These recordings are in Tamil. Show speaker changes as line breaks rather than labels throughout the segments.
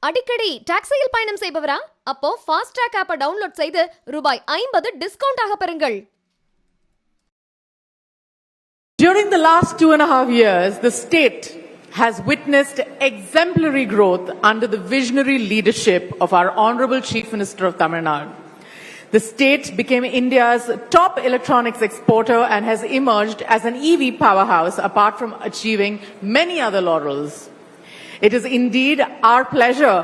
அடிக்கடி டாக்ஸியில் பயணம் செய்பவரா? அப்போ ஃபாஸ்ட் ட்ராக் ஆப்பை டவுன்லோட் செய்து ரூபாய் 50 டிஸ்கவுண்ட் ஆக பெறுங்கள்.
During the last 2.5 years, the state has witnessed exemplary growth under the visionary leadership of our Honorable Chief Minister of Tamil Nadu. The state became India's top electronics exporter and has emerged as an EV powerhouse apart from achieving many other laurels. It is indeed our pleasure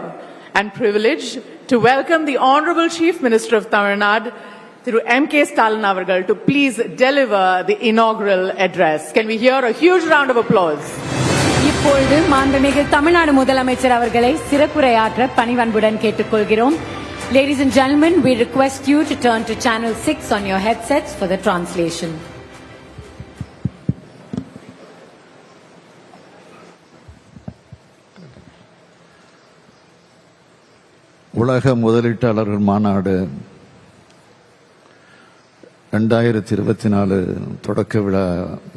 and privilege to welcome the Honorable Chief Minister of Tamil Nadu, through M.K. Stalin avargal, to please deliver the inaugural address. Can we hear a huge round of applause?
இப்பொழுது மாண்புமிகு தமிழ்நாடு முதலமைச்சர் அவர்களை சிறப்புரையாற்ற பணிவன்புடன் கேட்டுக்கொள்கிறோம். Ladies and gentlemen, we request you to turn to channel 6 on your headsets for the translation.
உலக முதலீட்டாளர்கள் மாநாடு 2024 தொடக்க விழா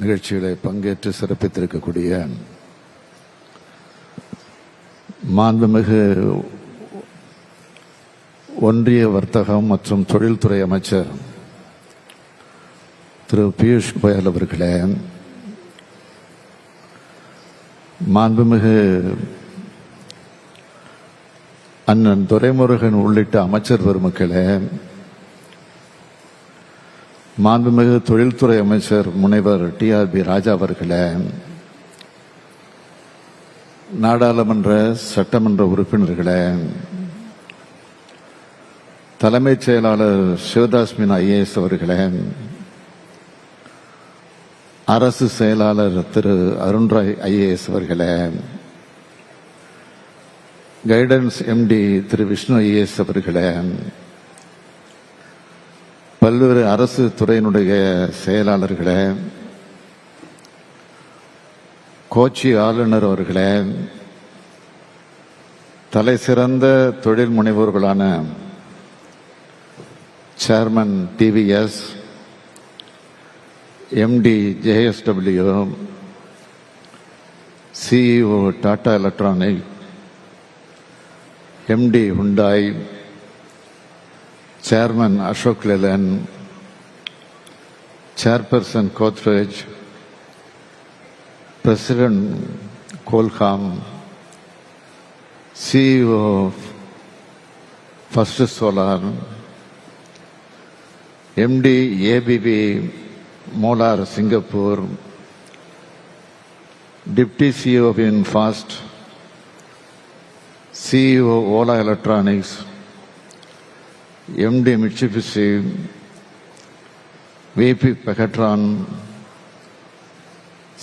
நிகழ்ச்சிகளை பங்கேற்று சிறப்பித்திருக்கக்கூடிய மாண்புமிகு ஒன்றிய வர்த்தகம் மற்றும் தொழில்துறை அமைச்சர் திரு பியூஷ் கோயல் அவர்களே, மாண்புமிகு அண்ணன் துரைமுருகன் உள்ளிட்ட அமைச்சர் பெருமக்களே, மாண்புமிகு தொழில்துறை அமைச்சர் முனைவர் டிஆர்பி ராஜா அவர்களே, நாடாளுமன்ற சட்டமன்ற உறுப்பினர்களே, தலைமைச் செயலாளர் சிவதாஸ் மீனா ஐஏஎஸ் அவர்களே, அரசு செயலாளர் திரு அருண்ராய் ஐஏஎஸ் அவர்களே, கைடன்ஸ் எம்டி திரு விஷ்ணு ஐஏஎஸ் அவர்களே, பல்வேறு அரசு துறையினுடைய செயலாளர்களே, கோச்சி ஆளுநர் அவர்களே, தலை சிறந்த தொழில் முனைவோர்களான chairman TVS, MD JSW, CEO Tata electronic, MD Hyundai, chairman Ashok Leyland, chairperson Godrej, president Qualcomm, CEO first solar, MD ABB மோலார் Singapore, deputy CEO VinFast, CEO Ola Electronics, MD Mitsubishi, VP Pekatron,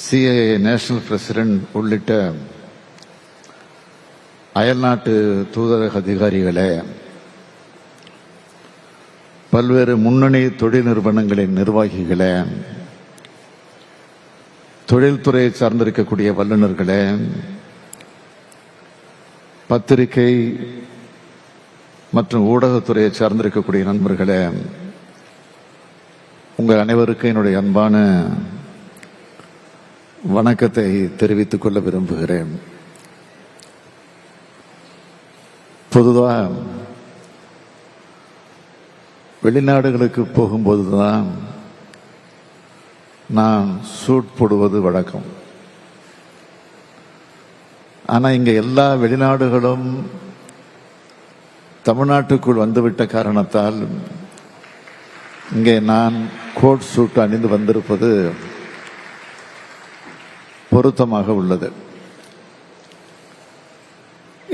CIA National President உள்ளிட்ட அயல்நாட்டு தூதரக அதிகாரிகளே, பல்வேறு முன்னணி தொழில் நிறுவனங்களின் நிர்வாகிகளே, தொழில்துறையை சார்ந்திருக்கக்கூடிய வல்லுநர்களே, பத்திரிகை மற்றும் ஊடகத்துறையை சார்ந்திருக்கக்கூடிய நண்பர்களே, உங்கள் அனைவருக்கும் என்னுடைய அன்பான வணக்கத்தை தெரிவித்துக் கொள்ள விரும்புகிறேன். பொதுவாக வெளிநாடுகளுக்கு போகும்போதுதான் நான் சூட் போடுவது வழக்கம். ஆனா இங்க எல்லா வெளிநாடுகளும் தமிழ்நாட்டுக்குள் வந்துவிட்ட காரணத்தால் இங்கே நான் கோட் சூட் அணிந்து வந்திருப்பது பொருத்தமாக உள்ளது.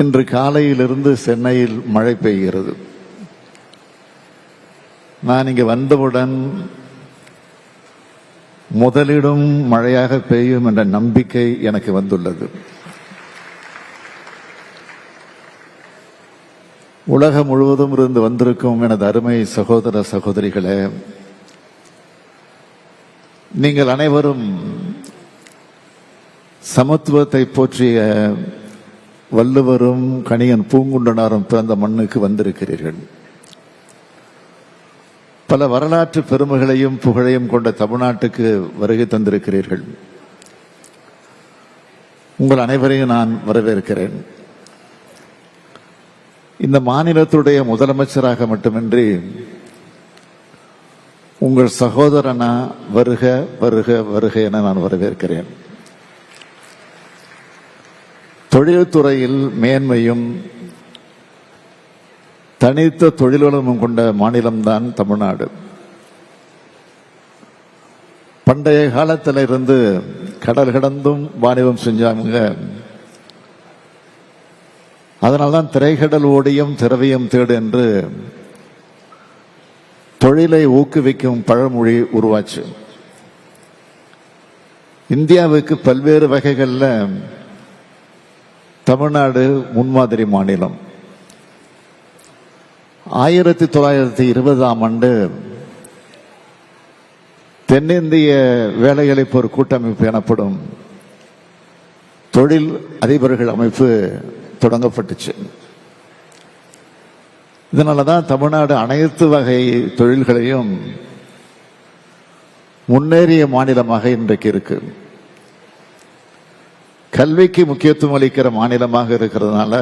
இன்று காலையிலிருந்து சென்னையில் மழை பெய்கிறது. நான் இங்கே வந்தவுடன் முதலிடும் மழையாக பெய்யும் என்ற நம்பிக்கை எனக்கு வந்துள்ளது. உலகம் முழுவதும் இருந்து வந்திருக்கும் எனது அருமை சகோதர சகோதரிகளே, நீங்கள் அனைவரும் சமத்துவத்தை போற்றிய வள்ளுவரும் கணியன் பூங்குண்டனாரும் பிறந்த மண்ணுக்கு வந்திருக்கிறீர்கள். பல வரலாற்று பெருமைகளையும் புகழையும் கொண்ட தமிழ்நாட்டுக்கு வருகை தந்திருக்கிறீர்கள். உங்கள் அனைவரையும் நான் வரவேற்கிறேன். இந்த மாநிலத்துடைய முதலமைச்சராக மட்டுமின்றி உங்கள் சகோதரனா வருக வருக வருக என நான் வரவேற்கிறேன். தொழில்துறையில் மேன்மையும் தனித்த தொழில்வளமும் கொண்ட மாநிலம்தான் தமிழ்நாடு. பண்டைய காலத்தில் இருந்து கடல் கடந்தும் வாணிபம் செஞ்சாங்க. அதனால்தான் திரைக்கடல் ஓடியும் திரவியம் தேடு என்று தொழிலை ஊக்குவிக்கும் பழமொழி உருவாச்சு. இந்தியாவுக்கு பல்வேறு வகைகளில் தமிழ்நாடு முன்மாதிரி மாநிலம். 1920ஆம் ஆண்டு தென்னிந்திய வேலையளிப்போர் கூட்டமைப்பு எனப்படும் தொழில் அதிபர்கள் அமைப்பு தொடங்கப்பட்டுச்சு. இதனாலதான் தமிழ்நாடு அனைத்து வகை தொழில்களையும் முன்னேறிய மாநிலமாக இன்றைக்கு இருக்கு. கல்விக்கு முக்கியத்துவம் அளிக்கிற மாநிலமாக இருக்கிறதுனால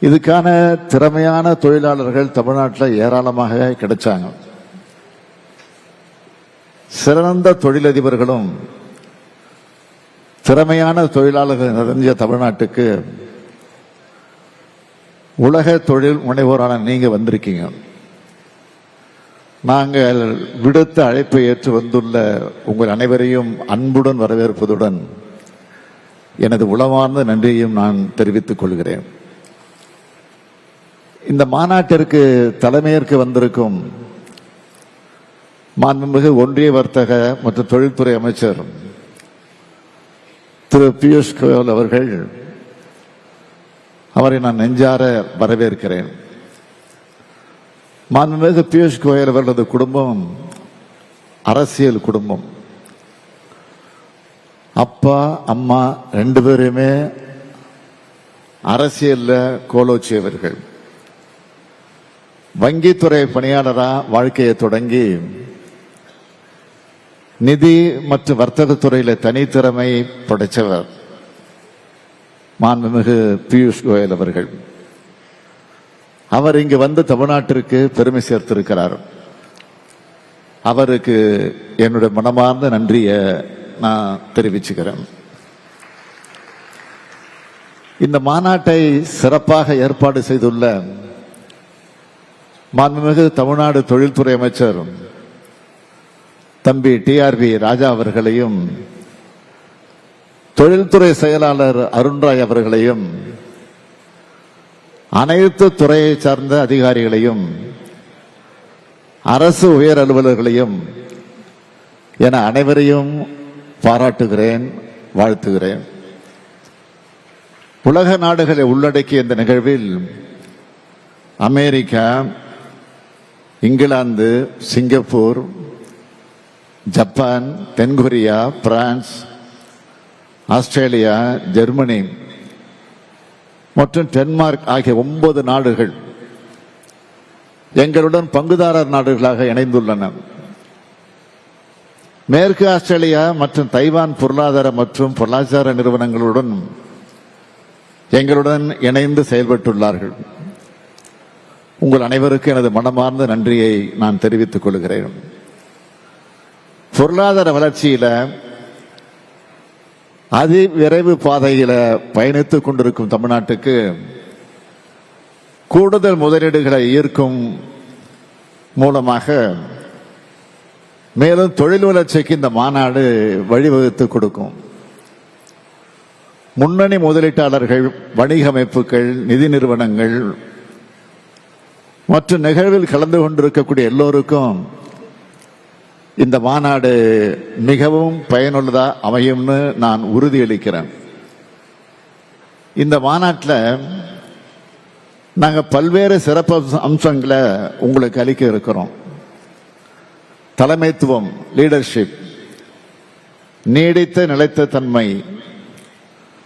இதுக்கான திறமையான தொழிலாளர்கள் தமிழ்நாட்டில் ஏராளமாக கிடைச்சாங்க. சிறந்த தொழிலதிபர்களும் திறமையான தொழிலாளர்கள் நிறைஞ்ச தமிழ்நாட்டுக்கு உலக தொழில் முனைவோரான நீங்க வந்திருக்கீங்க. நாங்கள் விடுத்த அழைப்பை ஏற்று வந்துள்ள உங்கள் அனைவரையும் அன்புடன் வரவேற்பதுடன் எனது உளமார்ந்த நன்றியையும் நான் தெரிவித்துக் கொள்கிறேன். இந்த மாநாட்டிற்கு தலைமையேற்க வந்திருக்கும் மாண்புமிகு ஒன்றிய வர்த்தக மற்றும் தொழில்துறை அமைச்சர் திரு பியூஷ் கோயல் அவர்கள், அவரை நான் நெஞ்சார வரவேற்கிறேன். மாண்புமிகு பியூஷ் கோயல் அவர்களது குடும்பம் அரசியல் குடும்பம். அப்பா அம்மா 2 பேருமே அரசியல்ல கோலோச்சியவர்கள். வங்கித்துறை பணியாளரா வாழ்க்கையை தொடங்கி நிதி மற்றும் வர்த்தகத்துறையில தனித்திறமை படைத்தவர் மாண்புமிகு பியூஷ் கோயல் அவர்கள். அவர் இங்கு வந்து தமிழ்நாட்டிற்கு பெருமை சேர்த்திருக்கிறார். அவருக்கு என்னுடைய மனமார்ந்த நன்றியை நான் தெரிவிச்சுக்கிறேன். இந்த மாநாட்டை சிறப்பாக ஏற்பாடு செய்துள்ள மாண்புமிகு தமிழ்நாடு தொழில்துறை அமைச்சர் தம்பி டிஆர்பி ராஜா அவர்களையும், தொழில்துறை செயலாளர் அருண்ராய் அவர்களையும், அனைத்து துறையை சார்ந்த அதிகாரிகளையும், அரசு உயர் அலுவலர்களையும் என அனைவரையும் பாராட்டுகிறேன், வாழ்த்துகிறேன். உலக நாடுகளை உள்ளடக்கிய இந்த நிகழ்வில் அமெரிக்கா, இங்கிலாந்து, சிங்கப்பூர், ஜப்பான், தென்கொரியா, பிரான்ஸ், ஆஸ்திரேலியா, ஜெர்மனி மற்றும் டென்மார்க் ஆகிய 9 நாடுகள் எங்களுடன் பங்குதாரர் நாடுகளாக இணைந்துள்ளன. மேற்கு ஆஸ்திரேலியா மற்றும் தைவான் பொருளாதார மற்றும் பொருளாதார நிறுவனங்களுடன் எங்களுடன் இணைந்து செயல்பட்டுள்ளார்கள். உங்கள் அனைவருக்கும் எனது மனமார்ந்த நன்றியை நான் தெரிவித்துக் கொள்கிறேன். பொருளாதார வளர்ச்சியில அதிவிரைவு பாதையில பயணித்துக் கொண்டிருக்கும் தமிழ்நாட்டுக்கு கூடுதல் முதலீடுகளை ஈர்க்கும் மூலமாக மேலும் தொழில் வளர்ச்சிக்கு இந்த மாநாடு வழிவகுத்து கொடுக்கும். முன்னணி முதலீட்டாளர்கள், வணிக அமைப்புகள், நிதி நிறுவனங்கள் மற்றும் நிகழ்வில் கலந்து கொண்டிருக்கக்கூடிய எல்லோருக்கும் இந்த மாநாடு மிகவும் பயனுள்ளதா அமையும்னு நான் உறுதியளிக்கிறேன். இந்த மாநாட்டில் நாங்கள் பல்வேறு சிறப்பு அம்சங்களை உங்களுக்கு அளிக்க இருக்கிறோம். தலைமைத்துவம், லீடர்ஷிப், நீடித்த நிலைத்த தன்மை,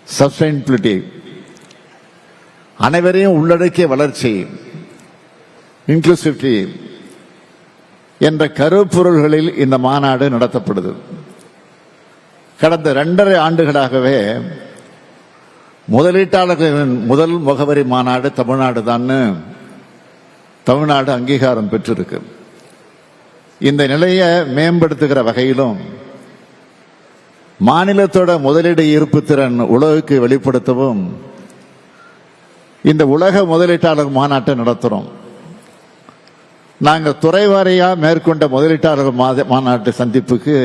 சஸ்டைனபிலிட்டி, அனைவரையும் உள்ளடக்கிய வளர்ச்சி, இன்க்ளூசிவிட்டி என்ற கருப்பொருள்களில் இந்த மாநாடு நடத்தப்படுது. கடந்த 2.5 ஆண்டுகளாகவே முதலீட்டாளர்களின் முதல் முகவரி மாநாடு தமிழ்நாடு தான் தமிழ்நாடு அங்கீகாரம் பெற்றிருக்கு. இந்த நிலையை மேம்படுத்துகிற வகையிலும் மாநிலத்தோட முதலீடு ஈர்ப்பு திறன் உலகுக்கு வெளிப்படுத்தவும் இந்த உலக முதலீட்டாளர் மாநாட்டை நடத்துறோம். நாங்கள் துறைவாரியா மேற்கொண்ட முதலீட்டாளர் மாநாட்டு சந்திப்புக்கு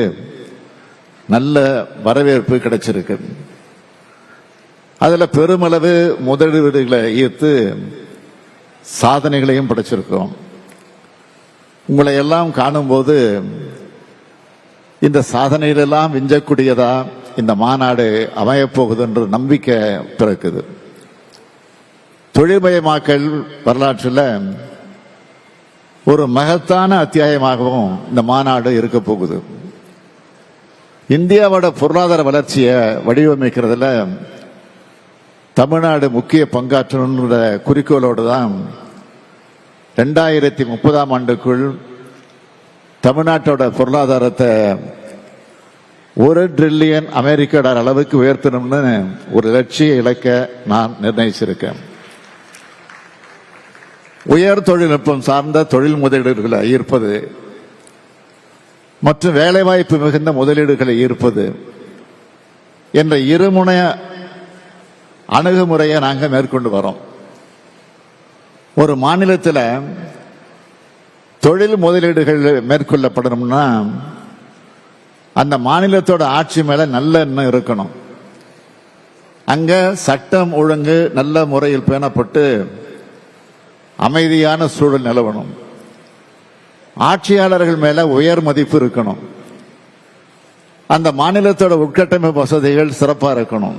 நல்ல வரவேற்பு கிடைச்சிருக்கு. அதுல பெருமளவு முதலீடுகளை ஈர்த்து சாதனைகளையும் படைச்சிருக்கோம். உங்களை எல்லாம் காணும்போது இந்த சாதனைகளெல்லாம் விஞ்சக்கூடியதா இந்த மாநாடு அமையப்போகுது என்ற நம்பிக்கை பிறக்குது. தொழில்மயமாக்கல் வரலாற்றில் ஒரு மகத்தான அத்தியாயமாகவும் இந்த மாநாடு இருக்க போகுது. இந்தியாவோட பொருளாதார வளர்ச்சியை வடிவமைக்கிறதுல தமிழ்நாடு முக்கிய பங்காற்றணுன்ற குறிக்கோளோடு தான் 2030ஆம் ஆண்டுக்குள் தமிழ்நாட்டோட பொருளாதாரத்தை $1 டிரில்லியன் அமெரிக்க டாலர் அளவுக்கு உயர்த்தணும்னு ஒரு லட்சிய இலக்க நான் நிர்ணயிச்சிருக்கேன். உயர் தொழில்நுட்பம் சார்ந்த தொழில் முதலீடுகளை ஈர்ப்பது மற்றும் வேலைவாய்ப்பு மிகுந்த முதலீடுகளை ஈர்ப்பது என்ற இருமுனை அணுகுமுறையை நாங்கள் மேற்கொண்டு வரோம். ஒரு மாநிலத்தில் தொழில் முதலீடுகள் மேற்கொள்ளப்படணும்னா அந்த மாநிலத்தோட ஆட்சி மேல நல்ல எண்ணம் இருக்கணும். அங்க சட்டம் ஒழுங்கு நல்ல முறையில் பேணப்பட்டு அமைதியான சூழல் நிலவணும். ஆட்சியாளர்கள் மேல உயர் மதிப்பு இருக்கணும். அந்த மாநிலத்தோட உட்கட்டமைப்பு வசதிகள் சிறப்பா இருக்கணும்.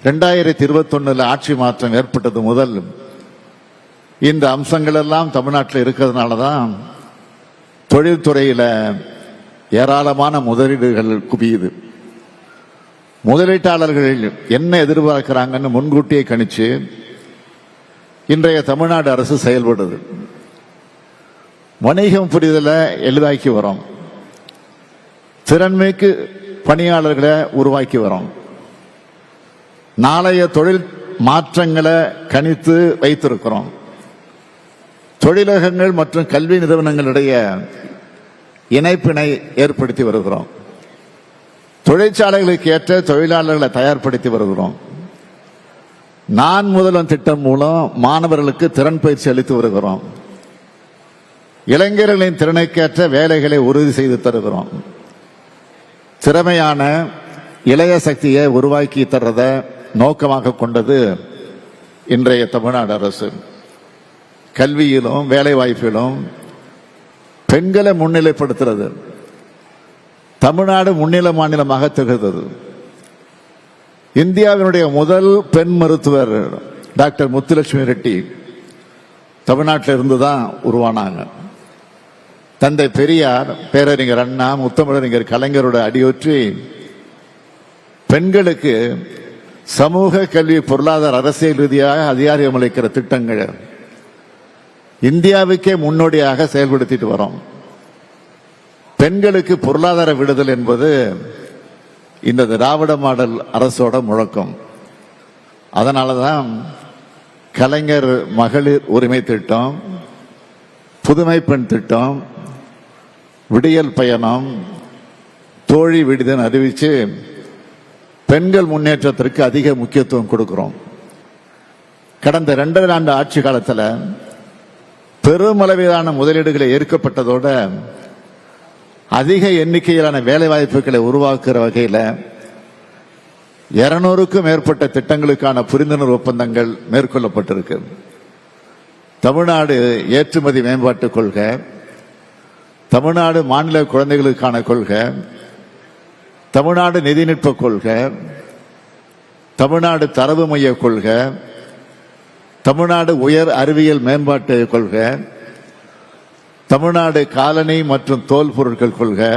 2021 ஆட்சி மாற்றம் ஏற்பட்டது முதல் இந்த அம்சங்கள் எல்லாம் தமிழ்நாட்டில் இருக்கிறதுனால தான் தொழில்துறையில ஏராளமான முதலீடுகள் குவியுது. முதலீட்டாளர்கள் என்ன எதிர்பார்க்கிறாங்கன்னு முன்கூட்டியே கணிச்சு இன்றைய தமிழ்நாடு அரசு செயல்படுது. வணிகம் புரிதலை எளிதாக்கி வரோம். திறன்மிகு பணியாளர்களை உருவாக்கி வரோம். நாளைய தொழில் மாற்றங்களை கணித்து வைத்திருக்கிறோம். தொழிலகங்கள் மற்றும் கல்வி நிறுவனங்களிடையே இணைப்பினை ஏற்படுத்தி வருகிறோம். தொழிற்சாலைகளுக்கு ஏற்ற தொழிலாளர்களை தயார்படுத்தி வருகிறோம். நான் முதல்வன் திட்டம் மூலம் மாணவர்களுக்கு திறன் பயிற்சி அளித்து வருகிறோம். இளைஞர்களின் திறனுக்கேற்ற வேலைகளை உறுதி செய்து தருகிறோம். திறமையான இளைய சக்தியை உருவாக்கி தர்றத நோக்கமாக கொண்டது இன்றைய தமிழ்நாடு அரசு. கல்வியிலும் வேலை வாய்ப்பிலும் பெண்களை முன்னிலைப்படுத்துறது. தமிழ்நாடு முன்னிலை மாநிலமாக திகழ்ந்தது. இந்தியாவினுடைய முதல் பெண் மருத்துவர் டாக்டர் முத்துலட்சுமி ரெட்டி தமிழ்நாட்டில் இருந்துதான் உருவானாங்க. தந்தை பெரியார், பேரறிஞர் அண்ணா, முத்தமிழறிஞர் கலைஞரோட அடியொற்றி பெண்களுக்கு சமூக கல்வி பொருளாதார அரசியல் ரீதியாக அதிகாரம் அளிக்கிற திட்டங்கள் இந்தியாவுக்கே முன்னோடியாக செயல்படுத்திட்டு வரோம். பெண்களுக்கு பொருளாதார விடுதல் என்பது இந்த திராவிட மாடல் அரசோட முழக்கம். அதனாலதான் கலைஞர் மகளிர் உரிமை திட்டம், புதுமை பெண் திட்டம், விடியல் பயணம், தோழி விடுதல் அறிவிச்சு பெண்கள் முன்னேற்றத்திற்கு அதிக முக்கியத்துவம் கொடுக்கிறோம். கடந்த 2.5 ஆண்டு ஆட்சி காலத்தில் பெருமளவிலான முதலீடுகளை ஏற்கப்பட்டதோட அதிக எண்ணிக்கையிலான வேலை வாய்ப்புகளை உருவாக்குற வகையில் 200க்கும் மேற்பட்ட திட்டங்களுக்கான புரிந்துணர்வு ஒப்பந்தங்கள் மேற்கொள்ளப்பட்டிருக்கு. தமிழ்நாடு ஏற்றுமதி மேம்பாட்டு கொள்கை, தமிழ்நாடு மாநில குழந்தைகளுக்கான கொள்கை, தமிழ்நாடு நிதிநுட்ப கொள்கை, தமிழ்நாடு தரவு மைய கொள்கை, தமிழ்நாடு உயர் அறிவியல் மேம்பாட்டு கொள்கை, தமிழ்நாடு காலனி மற்றும் தோல் பொருட்கள் கொள்கை,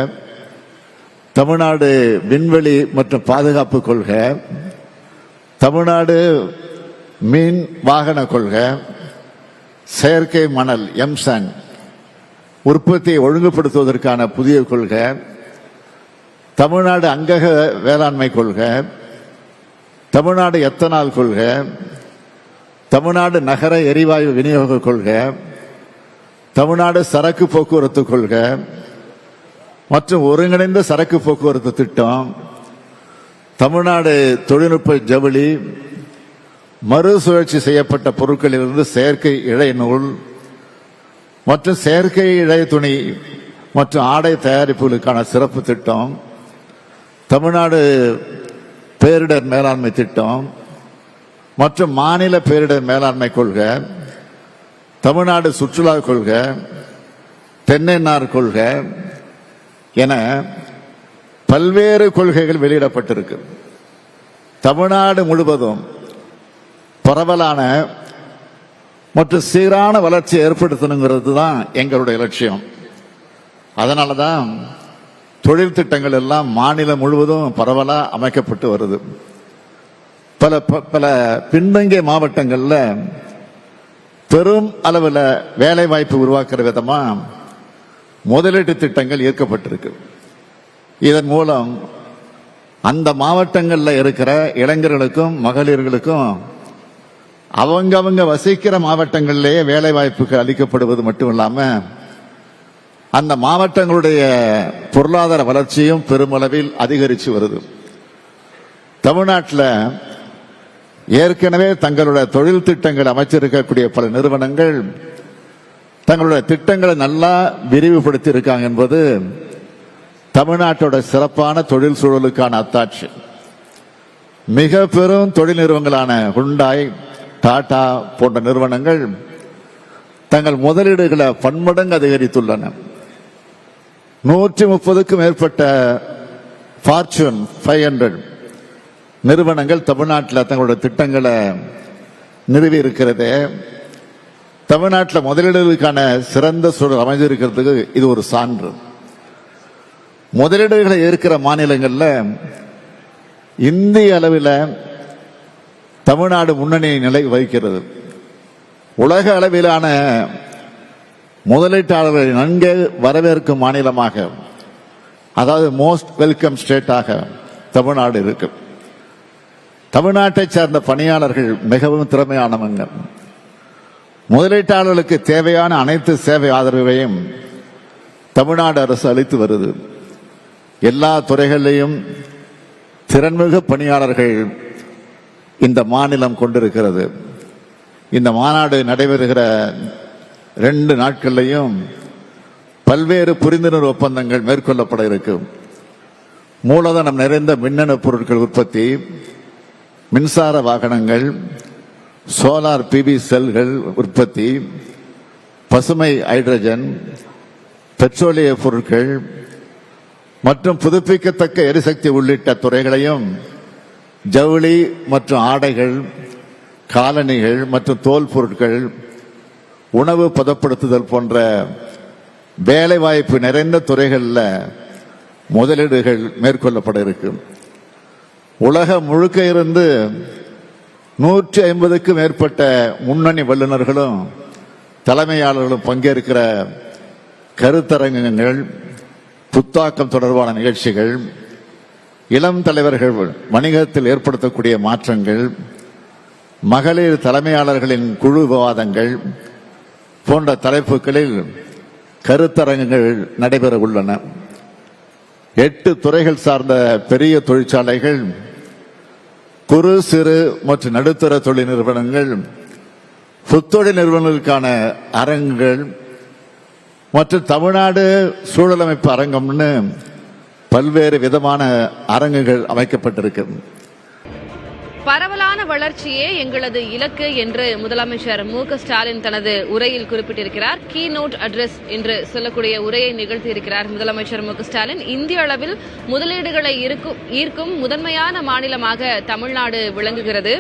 தமிழ்நாடு விண்வெளி மற்றும் பாதுகாப்பு கொள்கை, தமிழ்நாடு மீன் வாகன கொள்கை, செயற்கை மணல் எம்சான் உற்பத்தியை ஒழுங்குபடுத்துவதற்கான புதிய கொள்கை, தமிழ்நாடு அங்கக வேளாண்மை கொள்கை, தமிழ்நாடு எத்தனால் கொள்கை, தமிழ்நாடு நகர எரிவாயு விநியோக கொள்கை, தமிழ்நாடு சரக்கு போக்குவரத்து கொள்கை மற்றும் ஒருங்கிணைந்த சரக்கு போக்குவரத்து திட்டம், தமிழ்நாடு தொழில்நுட்ப ஜவுளி, மறுசுழற்சி செய்யப்பட்ட பொருட்களிலிருந்து செயற்கை இழை நூல் மற்றும் செயற்கை இழை துணி மற்றும் ஆடை தயாரிப்புகளுக்கான சிறப்பு திட்டம், தமிழ்நாடு பேரிடர் மேலாண்மை திட்டம் மற்றும் மாநில பேரிடர் மேலாண்மை கொள்கை, தமிழ்நாடு சுற்றுலா கொள்கை, தென்னைநார் கொள்கை என பல்வேறு கொள்கைகள் வெளியிடப்பட்டிருக்கு. தமிழ்நாடு முழுவதும் பரவலான மற்றும் சீரான வளர்ச்சி ஏற்படுத்தணுங்கிறது தான் எங்களுடைய லட்சியம். அதனாலதான் தொழில் திட்டங்கள் எல்லாம் மாநிலம் முழுவதும் பரவலா அமைக்கப்பட்டு வருது. பல பின்தங்கிய மாவட்டங்கள்ல பெரும் அளவில் வேலை வாய்ப்பு உருவாக்குற விதமா முதலீட்டு திட்டங்கள் ஈர்க்கப்பட்டிருக்கு. இதன் மூலம் அந்த மாவட்டங்களில் இருக்கிற இளைஞர்களுக்கும் மகளிர்களுக்கும் அவங்க வசிக்கிற மாவட்டங்களிலேயே வேலை வாய்ப்புகள் அளிக்கப்படுவது மட்டுமில்லாம அந்த மாவட்டங்களுடைய பொருளாதார வளர்ச்சியும் பெருமளவில் அதிகரித்து வருது. தமிழ்நாட்டில் ஏற்கனவே தங்களுடைய தொழில் திட்டங்கள் அமைச்சிருக்கக்கூடிய பல நிறுவனங்கள் தங்களுடைய திட்டங்களை நல்லா விரிவுபடுத்தி இருக்காங்க என்பது தமிழ்நாட்டோட சிறப்பான தொழில் சூழலுக்கான அத்தாட்சி. மிக பெரும் தொழில் நிறுவனங்களான ஹுண்டாய், டாடா போன்ற நிறுவனங்கள் தங்கள் முதலீடுகளை பன்மடங்கு அதிகரித்துள்ளன. 130க்கும் மேற்பட்ட ஃபார்ச்சூன் 500 நிறுவனங்கள் தமிழ்நாட்டில் தங்களுடைய திட்டங்களை நிறுவி இருக்கிறது. தமிழ்நாட்டில் முதலீடுகளுக்கான சிறந்த சூழல் அமைந்திருக்கிறதுக்கு இது ஒரு சான்று. முதலீடுகளை ஏற்கிற மாநிலங்களில் இந்திய அளவில் தமிழ்நாடு முன்னணி நிலை வகிக்கிறது. உலக அளவிலான முதலீட்டாளர்களை நன்கு வரவேற்கும் மாநிலமாக, அதாவது மோஸ்ட் வெல்கம் ஸ்டேட்டாக தமிழ்நாடு இருக்கு. தமிழ்நாட்டை சார்ந்த பணியாளர்கள் மிகவும் திறமையானவங்க. முதலீட்டாளர்களுக்கு தேவையான அனைத்து சேவை ஆதரவையும் தமிழ்நாடு அரசு அளித்து வருது. எல்லா துறைகளிலையும் திறன்மிகு பணியாளர்கள் இந்த மாநிலம் கொண்டிருக்கிறது. இந்த மாநாடு நடைபெறுகிற 2 நாட்களிலையும் பல்வேறு புரிந்துணர்வு ஒப்பந்தங்கள் மேற்கொள்ளப்பட இருக்கும். மூலதனம் நிறைந்த மின்னணு பொருட்கள் உற்பத்தி, மின்சார வாகனங்கள், சோலார் பிவி செல்கள் உற்பத்தி, பசுமை ஹைட்ரஜன், பெட்ரோலிய பொருட்கள் மற்றும் புதுப்பிக்கத்தக்க எரிசக்தி உள்ளிட்ட துறைகளையும் ஜவுளி மற்றும் ஆடைகள், காலணிகள் மற்றும் தோல் பொருட்கள், உணவு பதப்படுத்துதல் போன்ற வேலை வாய்ப்பு நிறைந்த துறைகளில் முதலீடுகள் மேற்கொள்ளப்பட இருக்கும். உலகம் முழுக்க இருந்து 150க்கும் மேற்பட்ட முன்னணி வல்லுநர்களும் தலைமையாளர்களும் பங்கேற்கிற கருத்தரங்கங்கள், புத்தாக்கம் தொடர்பான நிகழ்ச்சிகள், இளம் தலைவர்கள் வணிகத்தில் ஏற்படுத்தக்கூடிய மாற்றங்கள், மகளிர் தலைமையாளர்களின் குழு விவாதங்கள் போன்ற தலைப்புகளில் கருத்தரங்குகள் நடைபெற உள்ளன. 8 துறைகள் சார்ந்த பெரிய தொழிற்சாலைகள், குறு சிறு மற்றும் நடுத்தர தொழில் நிறுவனங்கள், புத்தொழில் நிறுவனங்களுக்கான அரங்குகள் மற்றும் தமிழ்நாடு சூழலமைப்பு அரங்கம்னு பல்வேறு விதமான அரங்குகள் அமைக்கப்பட்டிருக்கு.
பரவலான வளர்ச்சியே எங்களது இலக்கு என்று முதலமைச்சர் மு.க. ஸ்டாலின் தனது உரையில் குறிப்பிட்டிருக்கிறார். கீ நோட் அட்ரஸ் என்று சொல்லக்கூடிய உரையை நிகழ்த்தியிருக்கிறார் முதலமைச்சர் மு.க. ஸ்டாலின். இந்திய அளவில் முதலீடுகளை ஈர்க்கும் முதன்மையான மாநிலமாக தமிழ்நாடு விளங்குகிறது.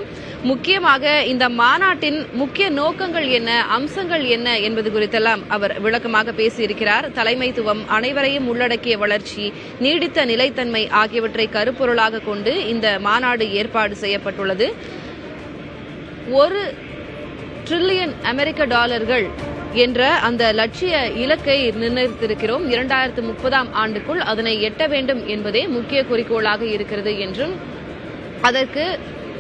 முக்கியமாக இந்த மாநாட்டின் முக்கிய நோக்கங்கள் என்ன, அம்சங்கள் என்ன என்பது குறித்தெல்லாம் அவர் விளக்கமாக பேசியிருக்கிறார். தலைமைத்துவம், அனைவரையும் உள்ளடக்கிய வளர்ச்சி, நீடித்த நிலைத்தன்மை ஆகியவற்றை கருப்பொருளாக கொண்டு இந்த மாநாடு ஏற்பாடு செய்யப்பட்டுள்ளது. $1 டிரில்லியன் அமெரிக்க என்ற அந்த லட்சிய இலக்கை நிர்ணயித்திருக்கிறோம். 2030ஆம் ஆண்டுக்குள் அதனை எட்ட வேண்டும் என்பதே முக்கிய குறிக்கோளாக இருக்கிறது என்றும், அதற்கு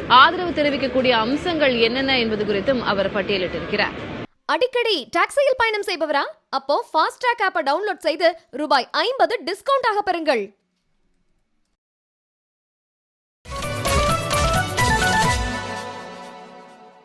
ஆதரவு தெரிவிக்கக்கூடிய அம்சங்கள் என்னென்ன என்பது குறித்தும் அவர் பட்டியலிட்டிருக்கிறார்.
அடிக்கடி டாக்ஸியில் பயணம் செய்பவரா? அப்போ ஃபாஸ்ட் ட்ராக் ஆப்பை டவுன்லோட் செய்து ரூபாய் 50 டிஸ்கவுண்ட் ஆக பெறுங்கள்.